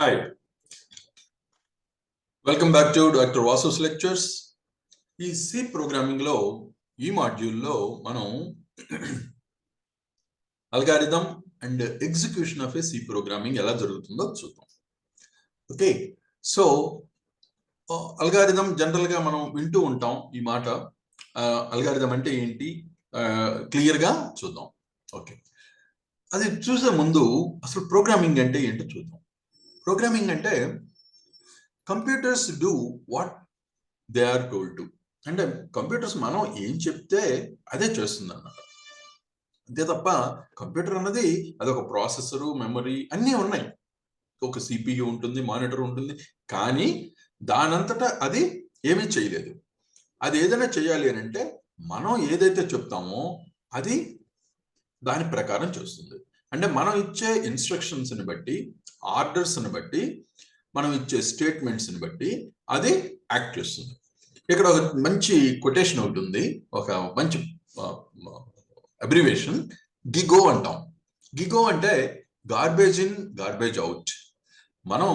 Hi, welcome back to Dr. VASU'S lectures. ఈ C programming లో ఈ మాడ్యూల్లో మనం algorithm and execution of a C programming ఎలా జరుగుతుందో చూద్దాం. ఓకే, సో అల్గారిథం జనరల్ గా మనం వింటూ ఉంటాం ఈ మాట. అల్గారిథం అంటే ఏంటి క్లియర్ గా చూద్దాం. ఓకే, అది చూసే ముందు అసలు ప్రోగ్రామింగ్ అంటే ఏంటో చూద్దాం. ప్రోగ్రామింగ్ అంటే computers do what they are told to. అంటే కంప్యూటర్స్ మనం ఏం చెప్తే అదే చేస్తుంది అన్నమాట. అంతే తప్ప కంప్యూటర్ అన్నది అదొక ప్రాసెసరు, మెమరీ అన్నీ ఉన్నాయి. ఒక సిపియు ఉంటుంది, మానిటర్ ఉంటుంది, కానీ దానంతటా అది ఏమీ చేయలేదు. అది ఏదైనా చేయాలి అని అంటే మనం ఏదైతే చెప్తామో అది దాని ప్రకారం చేస్తుంది. అంటే మనం ఇచ్చే ఇన్స్ట్రక్షన్స్ని బట్టి, ఆర్డర్స్ని బట్టి, మనం ఇచ్చే స్టేట్మెంట్స్ని బట్టి అది యాక్ట్ చేస్తుంది. ఇక్కడ ఒక మంచి కొటేషన్ ఉంటుంది, ఒక మంచి అబ్రివేషన్, గిగో అంటాం. గిగో అంటే గార్బేజ్ ఇన్ గార్బేజ్ అవుట్. మనం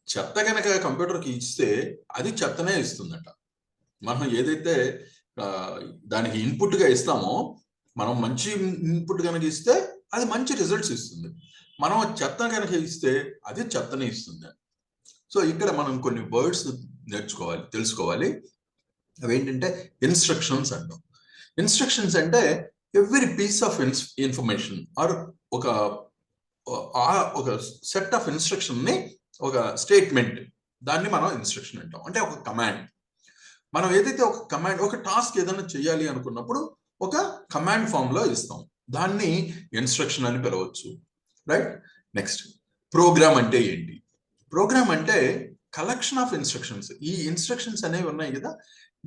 చెత్త కనుక కంప్యూటర్కి ఇస్తే అది చెత్తనే ఇస్తుందట. మనం ఏదైతే దానికి ఇన్పుట్గా ఇస్తామో, మనం మంచి ఇన్పుట్ కనుక ఇస్తే అది మంచి రిజల్ట్స్ ఇస్తుంది. మనం చెత్త కనుక ఇస్తే అది చెత్తనే ఇస్తుంది. సో ఇక్కడ మనం కొన్ని వర్డ్స్ నేర్చుకోవాలి, తెలుసుకోవాలి. అవేంటంటే ఇన్స్ట్రక్షన్స్ అంటాం. ఇన్స్ట్రక్షన్స్ అంటే every piece of information or ఒక సెట్ ఆఫ్ ఇన్స్ట్రక్షన్ ని, ఒక స్టేట్మెంట్, దాన్ని మనం ఇన్స్ట్రక్షన్ అంటాం. అంటే ఒక కమాండ్. మనం ఏదైతే ఒక కమాండ్, ఒక టాస్క్ ఏదైనా చేయాలి అనుకున్నప్పుడు ఒక కమాండ్ ఫామ్ లో ఇస్తాం, దాన్ని ఇన్స్ట్రక్షన్ అని పిలవచ్చు. రైట్. నెక్స్ట్, ప్రోగ్రామ్ అంటే ఏంటి? ప్రోగ్రామ్ అంటే కలెక్షన్ ఆఫ్ ఇన్స్ట్రక్షన్స్. ఈ ఇన్స్ట్రక్షన్స్ అనేవి ఉన్నాయి కదా,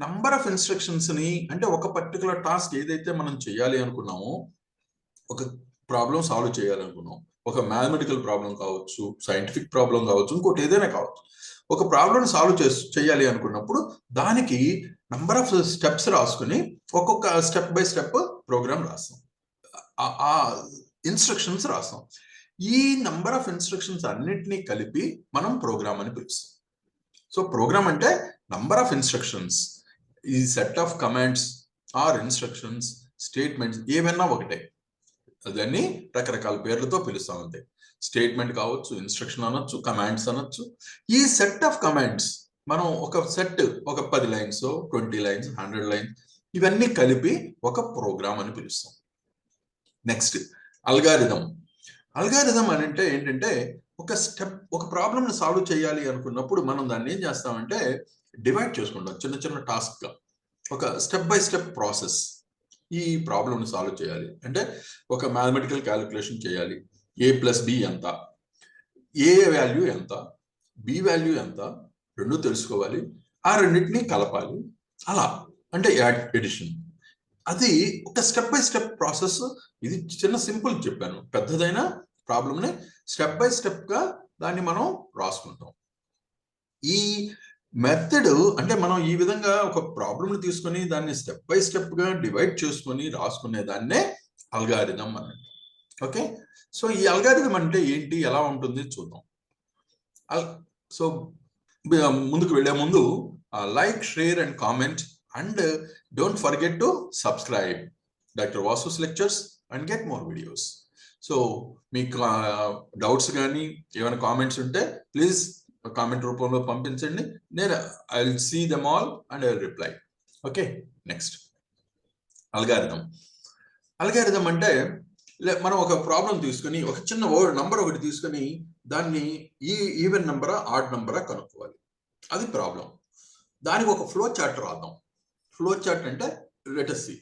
నంబర్ ఆఫ్ ఇన్స్ట్రక్షన్స్ ని, అంటే ఒక పర్టికులర్ టాస్క్ ఏదైతే మనం చేయాలి అనుకున్నామో, ఒక ప్రాబ్లం సాల్వ్ చేయాలి అనుకున్నాం, ఒక మ్యాథమెటికల్ ప్రాబ్లం కావచ్చు, సైంటిఫిక్ ప్రాబ్లం కావచ్చు, ఇంకోటి ఏదైనా కావచ్చు. ఒక ప్రాబ్లం సాల్వ్ చేయాలి అనుకున్నప్పుడు దానికి నంబర్ ఆఫ్ స్టెప్స్ రాసుకుని ఒక్కొక్క స్టెప్ బై స్టెప్ ప్రోగ్రామ్ రాస్తాం, ఆ ఇన్స్ట్రక్షన్స్ రాస్తాం. ఈ నంబర్ ఆఫ్ ఇన్స్ట్రక్షన్స్ అన్నిటినీ కలిపి మనం ప్రోగ్రామ్ అని పిలుస్తాం. సో ప్రోగ్రామ్ అంటే నంబర్ ఆఫ్ ఇన్స్ట్రక్షన్స్, ఈ set of commands or instructions, statements ఏవైనా ఒకటే, అదన్నీ రకరకాల పేర్లతో పిలుస్తాం. అంతే, స్టేట్మెంట్ కావచ్చు, ఇన్స్ట్రక్షన్ అనొచ్చు, కమాండ్స్ అనొచ్చు. ఈ సెట్ ఆఫ్ కమాండ్స్ మనం ఒక సెట్, ఒక 10 లైన్స్, 20 లైన్స్, 100 లైన్స్, ఇవన్నీ కలిపి ఒక ప్రోగ్రామ్ అని పిలుస్తాం. Next, algorithm. అల్గారిథం అని అంటే ఏంటంటే ఒక స్టెప్, ఒక ప్రాబ్లమ్ని సాల్వ్ చేయాలి అనుకున్నప్పుడు మనం దాన్ని ఏం చేస్తామంటే డివైడ్ చేసుకుంటాం చిన్న చిన్న టాస్క్గా. ఒక స్టెప్ బై స్టెప్ ప్రాసెస్. ఈ ప్రాబ్లమ్ని సాల్వ్ చేయాలి అంటే ఒక మ్యాథమెటికల్ క్యాలిక్యులేషన్ చేయాలి. a+b ఎంత, ఏ వాల్యూ ఎంత, బి వాల్యూ ఎంత, రెండు తెలుసుకోవాలి, ఆ రెండింటినీ కలపాలి. అలా అంటే ఎడిషన్. అది ఒక స్టెప్ బై స్టెప్ ప్రాసెస్. ఇది చిన్న సింపుల్ చెప్పాను, పెద్దదైన ప్రాబ్లమ్ని స్టెప్ బై స్టెప్గా దాన్ని మనం రాసుకుంటాం. ఈ మెథడ్ అంటే మనం ఈ విధంగా ఒక ప్రాబ్లమ్ని తీసుకొని దాన్ని స్టెప్ బై స్టెప్గా డివైడ్ చేసుకొని రాసుకునే దాన్నే అల్గారిథం అని. ఓకే, సో ఈ అల్గారిథం అంటే ఏంటి, ఎలా ఉంటుంది చూద్దాం. సో ముందుకు వెళ్ళే ముందు like, share and comment, and don't forget to subscribe Dr. VASU'S lectures and get more videos. So మీకు డౌట్స్ కానీ ఏమైనా కామెంట్స్ ఉంటే ప్లీజ్ కామెంట్ రూపంలో పంపించండి. నేను I will see them all and I will reply. Okay, next, algorithm. Algorithm అంటే మనం ఒక ప్రాబ్లం తీసుకొని ఒక చిన్న నంబర్ ఒకటి తీసుకొని దాన్ని ఈవెన్ నంబరా ఆడ్ నంబరా కనుక్కోవాలి. అది ప్రాబ్లం. దానికి ఒక ఫ్లో చార్ట్ రాద్దాం. ఫ్లో చార్ట్ అంటే let us see.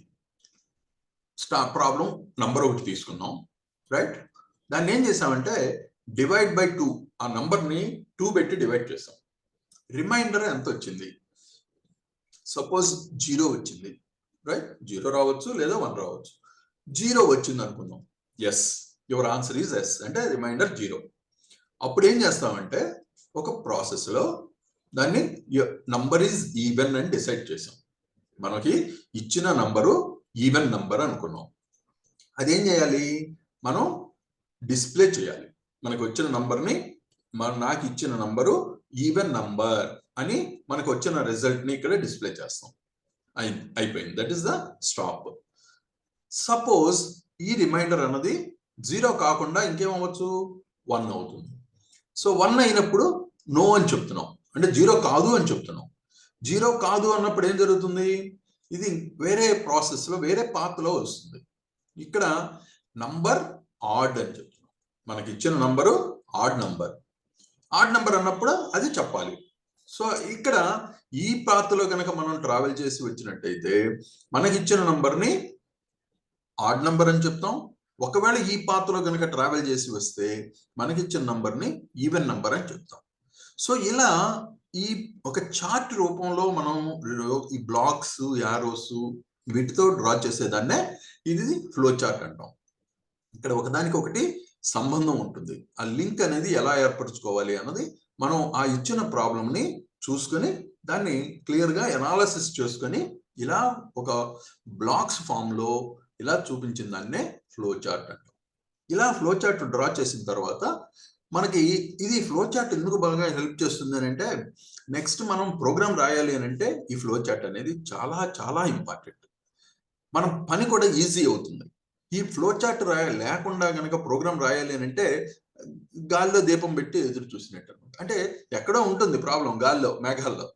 Problem number ఒకటి తీసుకున్నాం, రైట్. దాన్ని ఏం చేసామంటే డివైడ్ బై 2, ఆ నంబర్ని 2 పెట్టి డివైడ్ చేస్తాం. రిమైండర్ ఎంత వచ్చింది? సపోజ్ 0 వచ్చింది, రైట్. 0 రావచ్చు లేదా 1 రావచ్చు. 0 వచ్చింది అనుకుందాం. Yes, your answer is yes, అంటే రిమైండర్ 0. అప్పుడు ఏం చేస్తామంటే ఒక ప్రాసెస్లో దాన్ని నంబర్ ఈజ్ ఈవెన్ అని డిసైడ్ చేసాం. మనకి ఇచ్చిన నంబరు ఈవెన్ నంబర్ అనుకున్నాం. అదేం చేయాలి, మనం డిస్ప్లే చేయాలి. మనకు వచ్చిన నంబర్ని నాకు ఇచ్చిన నంబరు ఈవెన్ నంబర్ అని మనకు వచ్చిన రిజల్ట్ ని ఇక్కడ డిస్ప్లే చేస్తాం. అయిపోయింది. That is the stop. Suppose ఈ రిమైండర్ అన్నది 0 కాకుండా ఇంకేమవచ్చు 1 అవుతుంది. సో 1 అయినప్పుడు నో అని చెప్తున్నాం, అంటే 0 కాదు అని చెప్తున్నాం. 0 కాదు అన్నప్పుడు ఏం జరుగుతుంది, ఇది వేరే ప్రాసెస్ లో వేరే పాత్ లో వస్తుంది. ఇక్కడ నంబర్ ఆడ్ అని చెప్తున్నాం, మనకి ఇచ్చిన number odd number. Odd number అన్నప్పుడు అది చెప్పాలి. సో ఇక్కడ ఈ పాత్ లో కనుక మనం ట్రావెల్ చేసి వచ్చినట్టయితే మనకి ఇచ్చిన నంబర్ని ఆడ్ నంబర్ అని చెప్తాం. ఒకవేళ ఈ పాత్ లో కనుక ట్రావెల్ చేసి వస్తే మనకి ఇచ్చిన నంబర్ని ఈవెన్ నంబర్ అని చెప్తాం. సో ఇలా ఈ ఒక చార్ట్ రూపంలో మనం ఈ బ్లాక్స్, యారోస్ వీటితో డ్రా చేసేదాన్నే ఇది ఫ్లో చార్ట్ అంటాం. ఇక్కడ ఒకదానికి ఒకటి సంబంధం ఉంటుంది. ఆ లింక్ అనేది ఎలా ఏర్పరచుకోవాలి అన్నది మనం ఆ ఇచ్చిన ప్రాబ్లంని చూసుకొని దాన్ని క్లియర్ గా ఎనాలిసిస్ చేసుకొని ఇలా ఒక బ్లాక్స్ ఫామ్ లో ఇలా చూపించిన దాన్నే ఫ్లో చార్ట్ అంటాం. ఇలా ఫ్లో చార్ట్ డ్రా చేసిన తర్వాత మనకి ఇది ఫ్లో చార్ట్ ఎందుకు బాగా హెల్ప్ చేస్తుంది అని అంటే, నెక్స్ట్ మనం ప్రోగ్రామ్ రాయాలి అని అంటే ఈ ఫ్లో చార్ట్ అనేది చాలా చాలా ఇంపార్టెంట్. మనం పని కూడా ఈజీ అవుతుంది. ఈ ఫ్లో చార్ట్ లేకుండా కనుక ప్రోగ్రామ్ రాయాలి అని అంటే గాల్లో దీపం పెట్టి ఎదురు చూసినట్టు అనమాట. అంటే ఎక్కడో ఉంటుంది ప్రాబ్లం, గాల్లో మేఘాల్లో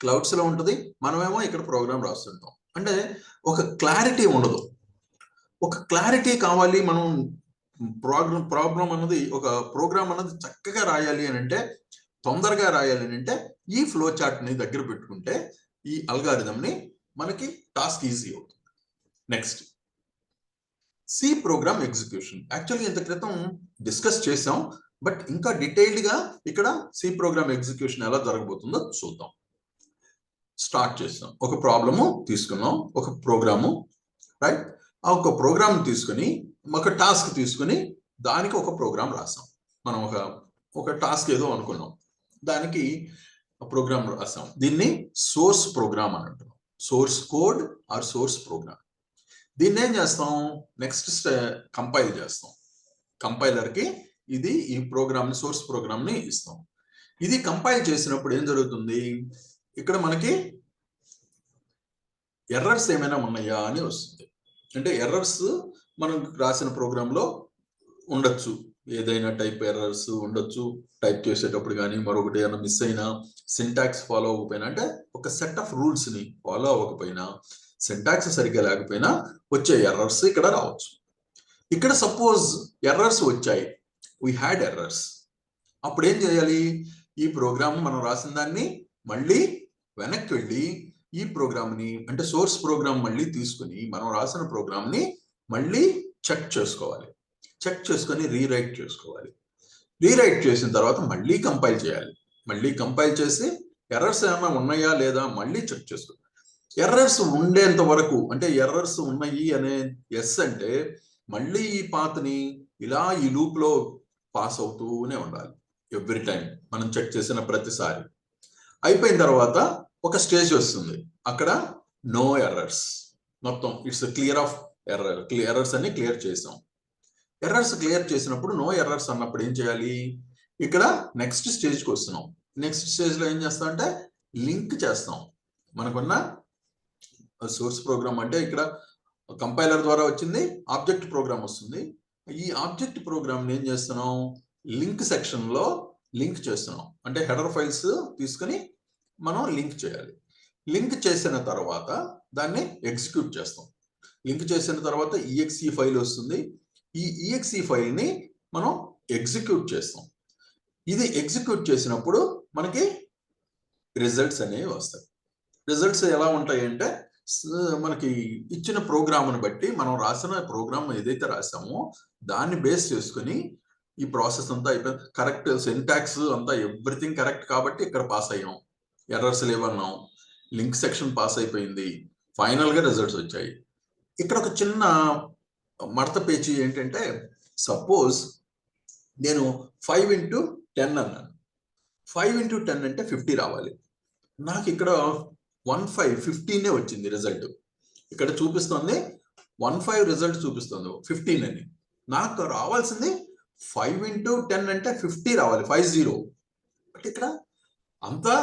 క్లౌడ్స్ లో ఉంటుంది, మనమేమో ఇక్కడ ప్రోగ్రామ్ రాస్తుంటాం. అంటే ఒక క్లారిటీ ఉండదు. ఒక క్లారిటీ కావాలి, మనం ప్రాబ్లం అన్నది ఒక ప్రోగ్రామ్ అన్నది చక్కగా రాయాలి అని అంటే, తొందరగా రాయాలి అని అంటే ఈ ఫ్లో చార్ట్ ని దగ్గర పెట్టుకుంటే ఈ అల్గారిథం ని మనకి టాస్క్ ఈజీ అవుతుంది. Next C program execution. యాక్చువల్గా ఇంత క్రితం డిస్కస్ చేసాం, బట్ ఇంకా డీటెయిల్డ్ గా ఇక్కడ సి ప్రోగ్రామ్ ఎగ్జిక్యూషన్ ఎలా జరగబోతుందో చూద్దాం. స్టార్ట్ చేస్తాం. ఒక ప్రాబ్లము తీసుకున్నాం, ఒక ప్రోగ్రాము, రైట్? ఆ ఒక ప్రోగ్రామ్ తీసుకుని ఒక టాస్క్ తీసుకుని దానికి ఒక ప్రోగ్రామ్ రాసాం. మనం ఒక టాస్క్ ఏదో అనుకున్నాం, దానికి ప్రోగ్రామ్ రాసాం. దీన్ని సోర్స్ ప్రోగ్రామ్ అని అంటున్నాం. Source code or source program. దీన్ని ఏం చేస్తాం, నెక్స్ట్ కంపైల్ చేస్తాం. కంపైలర్కి ఇది ఈ ప్రోగ్రామ్ సోర్స్ ప్రోగ్రామ్ ని ఇస్తాం. ఇది కంపైల్ చేసినప్పుడు ఏం జరుగుతుంది, ఇక్కడ మనకి ఎర్రర్స్ ఏమైనా ఉన్నాయా అని వస్తుంది. అంటే ఎర్రర్స్ మనం రాసిన ప్రోగ్రామ్ లో ఉండొచ్చు, ఏదైనా టైప్ ఎర్రర్స్ ఉండొచ్చు, టైప్ చేసేటప్పుడు కానీ మరొకటి ఏమైనా మిస్ అయినా, సింటాక్స్ ఫాలో అవ్వకపోయినా, అంటే ఒక సెట్ ఆఫ్ రూల్స్ ని ఫాలో అవ్వకపోయినా, సింటాక్స్ సరిగ్గా లేకపోయినా వచ్చే ఎర్రర్స్ ఇక్కడ రావచ్చు. ఇక్కడ సపోజ్ ఎర్రర్స్ వచ్చాయి, వీ హ్యాడ్ ఎర్రర్స్. అప్పుడు ఏం చేయాలి, ఈ ప్రోగ్రామ్ మనం రాసిన దాన్ని మళ్ళీ వెనక్కి వెళ్ళి ఈ ప్రోగ్రామ్ ని, అంటే సోర్స్ ప్రోగ్రామ్ మళ్ళీ తీసుకుని మనం రాసిన ప్రోగ్రామ్ ని మళ్ళీ చెక్ చేసుకోవాలి. చెక్ చేసుకొని రీరైట్ చేసుకోవాలి. రీరైట్ చేసిన తర్వాత మళ్ళీ కంపైల్ చేయాలి. మళ్ళీ కంపైల్ చేసి ఎర్రర్స్ ఏమైనా ఉన్నాయా లేదా మళ్ళీ చెక్ చేసుకోవాలి. ఎర్రర్స్ ఉండేంత వరకు, అంటే ఎర్రర్స్ ఉన్నాయి అనే ఎస్ అంటే మళ్ళీ ఈ పాత్ని ఇలా ఈ లూప్ లో పాస్ అవుతూనే ఉండాలి ఎవ్రీ టైం మనం చెక్ చేసిన ప్రతిసారి. అయిపోయిన తర్వాత ఒక స్టేజ్ వస్తుంది, అక్కడ నో ఎర్రర్స్, మొత్తం ఇట్స్ క్లియర్ ఆఫ్ ఎర్రర్స్ అన్ని క్లియర్ చేసాం. ఎర్రర్స్ క్లియర్ చేసినప్పుడు నో ఎర్రర్స్ అన్నప్పుడు ఏం చేయాలి, ఇక్కడ నెక్స్ట్ స్టేజ్కి వస్తున్నాం. నెక్స్ట్ స్టేజ్ లో ఏం చేస్తాం అంటే లింక్ చేస్తాం. మనకున్న సోర్స్ ప్రోగ్రామ్ అంటే ఇక్కడ కంపైలర్ ద్వారా వచ్చింది, ఆబ్జెక్ట్ ప్రోగ్రామ్ వస్తుంది. ఈ ఆబ్జెక్ట్ ప్రోగ్రామ్ ఏం చేస్తున్నాం, లింక్ సెక్షన్ లో లింక్ చేస్తున్నాం. అంటే హెడర్ ఫైల్స్ తీసుకుని మనం లింక్ చేయాలి. లింక్ చేసిన తర్వాత దాన్ని ఎగ్జిక్యూట్ చేస్తాం. లింక్ చేసిన తర్వాత ఈఎక్సీ ఫైల్ వస్తుంది. ఈ ఈఎక్సీ ఫైల్ ని మనం ఎగ్జిక్యూట్ చేస్తాం. ఇది ఎగ్జిక్యూట్ చేసినప్పుడు మనకి రిజల్ట్స్ అనేవి వస్తాయి. రిజల్ట్స్ ఎలా ఉంటాయి అంటే, మనకి ఇచ్చిన ప్రోగ్రామ్ని బట్టి మనం రాసిన ప్రోగ్రామ్ ఏదైతే రాసామో దాన్ని బేస్ చేసుకుని ఈ ప్రాసెస్ అంతా అయిపోయింది. కరెక్ట్ సింటాక్స్ అంతా ఎవ్రీథింగ్ కరెక్ట్ కాబట్టి ఇక్కడ పాస్ అయ్యాం, ఎర్రర్స్ లేవన్నాం, లింక్ సెక్షన్ పాస్ అయిపోయింది, ఫైనల్ గా రిజల్ట్స్ వచ్చాయి. ఇక్కడ ఒక చిన్న మడత పేచి ఏంటంటే, సపోజ్ నేను 5 into 10 అన్నాను. 5 into 10 అంటే 50 రావాలి. నాకు ఇక్కడ 15 వచ్చింది రిజల్ట్. ఇక్కడ చూపిస్తుంది 15 రిజల్ట్ చూపిస్తుంది 15 అని. నాకు రావాల్సింది 5 into 10 అంటే 50 రావాలి, 50. బట్ ఇక్కడ అంతా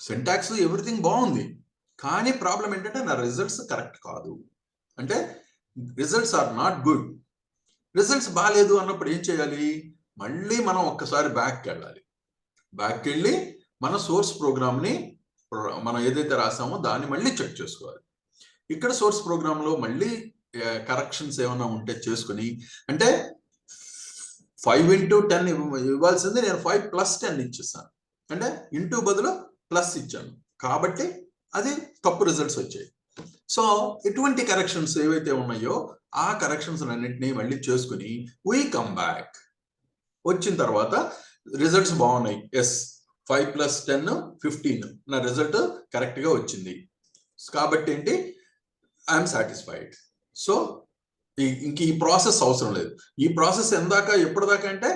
సింటాక్స్ ఎవ్రీథింగ్ బాగుంది, కానీ ప్రాబ్లం ఏంటంటే నా రిజల్ట్స్ కరెక్ట్ కాదు. అంటే results are not good. Results బాగాలేదు అన్నప్పుడు ఏం చేయాలి? మళ్ళీ మనం ఒక్కసారి బ్యాక్కి వెళ్ళాలి. బ్యాక్కి వెళ్ళి మన సోర్స్ ప్రోగ్రామ్ని మనం ఏదైతే రాసామో దాన్ని మళ్ళీ చెక్ చేసుకోవాలి. ఇక్కడ సోర్స్ ప్రోగ్రాంలో మళ్ళీ కరెక్షన్స్ ఏమైనా ఉంటే చేసుకుని, అంటే 5 into 10 ఇవ్వాల్సింది నేను 5 plus 10 ఇచ్చేస్తాను, అంటే ఇంటూ బదులు ప్లస్ ఇచ్చాను, కాబట్టి అది తప్పు రిజల్ట్స్ వచ్చాయి. సో ఇటువంటి కరెక్షన్స్ ఏవైతే ఉన్నాయో ఆ కరెక్షన్స్ అన్నింటినీ మళ్ళీ చేసుకుని వీ కమ్ బ్యాక్. వచ్చిన తర్వాత రిజల్ట్స్ బాగున్నాయి, ఎస్ 5 plus 10 15, నా రిజల్ట్ కరెక్ట్గా వచ్చింది, కాబట్టి ఏంటి ఐఎమ్ సాటిస్ఫైడ్. సో ఇంక ఈ ప్రాసెస్ అవసరం లేదు. ఈ ప్రాసెస్ ఎప్పటిదాకా అంటే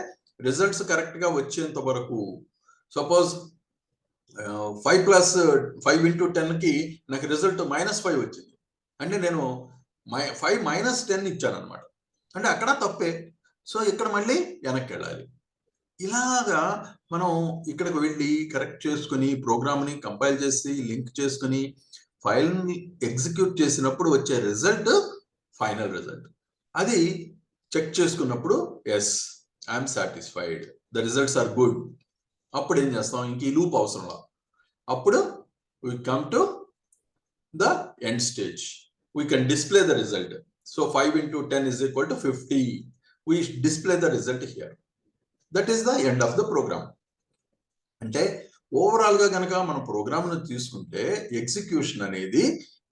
రిజల్ట్స్ కరెక్ట్గా వచ్చేంత వరకు. సపోజ్ 5 plus 5 into 10కి నాకు రిజల్ట్ -5 వచ్చింది, అంటే నేను 5 minus 10 ఇచ్చాను అనమాట, అంటే అక్కడ తప్పే. సో ఇక్కడ మళ్ళీ వెనక్కి వెళ్ళాలి. ఇలాగా మనం ఇక్కడికి వెళ్ళి కరెక్ట్ చేసుకుని ప్రోగ్రామ్ని కంపైల్ చేసి లింక్ చేసుకుని ఫైల్ని ఎగ్జిక్యూట్ చేసినప్పుడు వచ్చే రిజల్ట్ ఫైనల్ రిజల్ట్. అది చెక్ చేసుకున్నప్పుడు yes I am satisfied, the results are good. అప్పుడు ఏం చేస్తాం? ఇంక ఈ లూప్ అవసరంలా. అప్పుడు we come to the end stage. We can display the result. So 5 into 10 is equal to 50. We display the result here. That is the end of the program. అంటే overall గా కనుక మన ప్రోగ్రామ్ ను తీసుకుంటే execution అనేది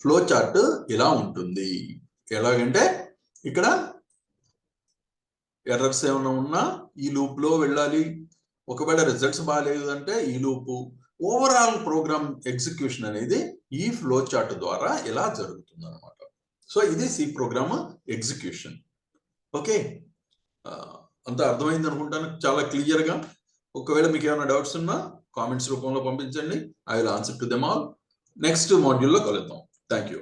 flow chart ఇలా ఉంటుంది. ఎలాగంటే ఇక్కడ ఎర్రర్స్ ఏమైనా ఉన్నా ఈ లూప్ లో వెళ్ళాలి, ఒకవేళ రిజల్ట్స్ బాగాలేదు అంటే ఈ లూపు. ఓవరాల్ ప్రోగ్రామ్ ఎగ్జిక్యూషన్ అనేది ఈ ఫ్లో చార్ట్ ద్వారా ఇలా జరుగుతుంది అనమాట. సో ఇది సి ప్రోగ్రామ్ ఎగ్జిక్యూషన్. ఓకే, అంతా అర్థమైంది అనుకుంటాను చాలా క్లియర్గా. ఒకవేళ మీకు ఏమైనా డౌట్స్ ఉన్నా కామెంట్స్ రూపంలో పంపించండి, I will answer to them all. Next మాడ్యూల్లో కలుద్దాం. Thank you.